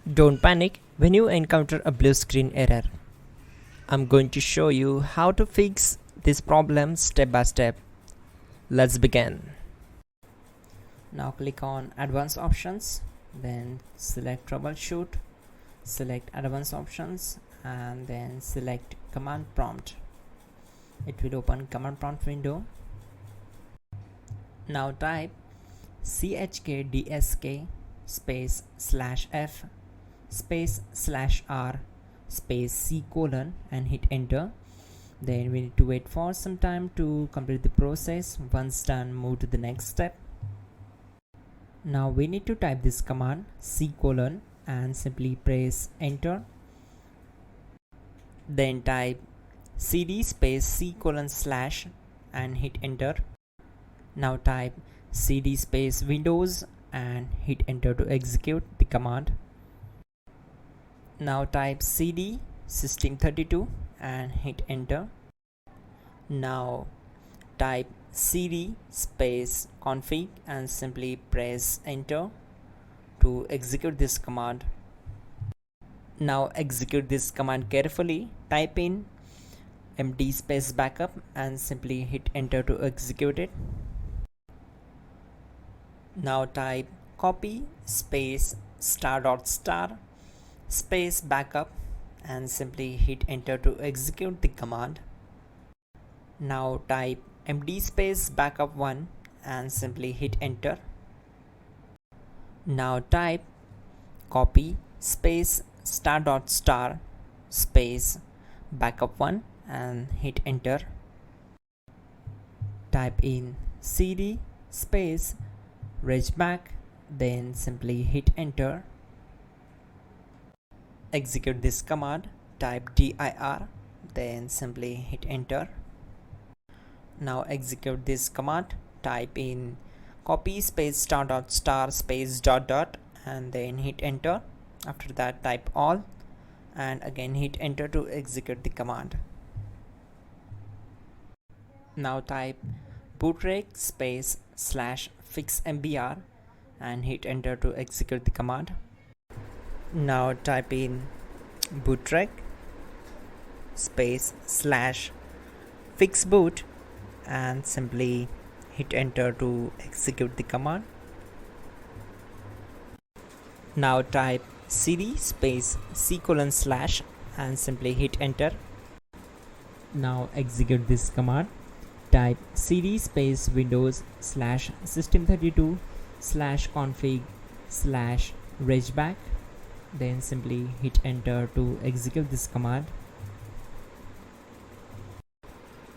Don't panic when you encounter a blue screen error. I'm going to show you how to fix this problem step by step. Let's begin. Now click on Advanced Options, then select Troubleshoot, select Advanced Options, and then select Command Prompt. It will open Command Prompt window. Now type chkdsk space /f space /r space c : and hit enter. Then we need to wait for some time to complete the process. Once done, move to the next step. Now we need to type this command c : and simply press enter. Then type cd space c : / and hit enter. Now type cd space windows and hit enter to execute the command. Now type cd system32 and hit enter. Now type cd space config and simply press enter to execute this command. Now execute this command carefully. Type in md space backup and simply hit enter to execute it. Now type copy space ** space backup and simply hit enter to execute the command. Now type md space backup1 and simply hit enter. Now type copy space ** space backup1 and hit enter. Type in cd space regback, then simply hit enter. Execute this command, type dir, then simply hit enter. Now execute this command, type in copy space ** space ... and then hit enter. After that type all and again hit enter to execute the command. Now type bootrec space /fixmbr and hit enter to execute the command. Now type in bootrec space /fixboot and simply hit enter to execute the command. Now type cd space c : / and simply hit enter. Now execute this command. Type cd space windows /system32 /config /regback, then simply hit enter to execute this command.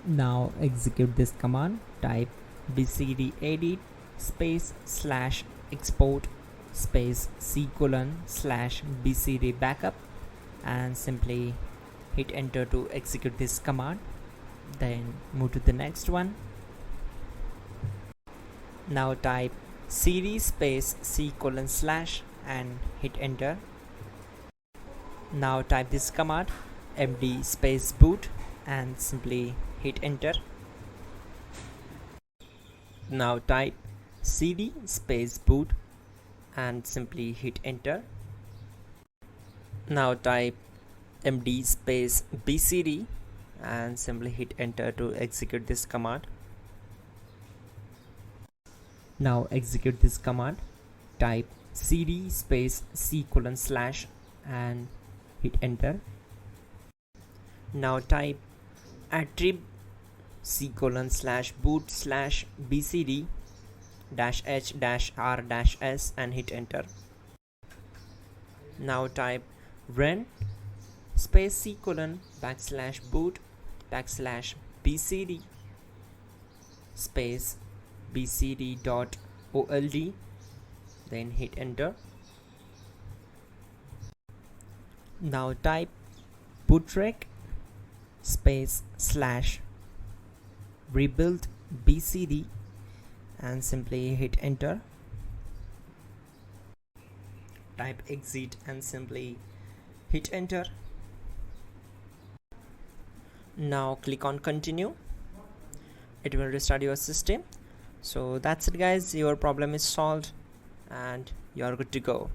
Now execute this command. Type bcdedit space /export space c : /bcd backup and simply hit enter to execute this command. Then move to the next one. Now type cd space c : / and hit enter. Now type this command md space boot and simply hit enter. Now type cd space boot and simply hit enter. Now type md space bcd and simply hit enter to execute this command. Now execute this command. Type cd space c : / and hit enter. Now type attrib c : /boot /bcd -h -r -s and hit enter. Now type run space c : /boot /bcd space bcd.old, then hit enter. Now type bootrec space /rebuild bcd and simply hit enter. Type exit and simply hit enter. Now click on continue. It will restart your system. So that's it guys, your problem is solved and you are good to go.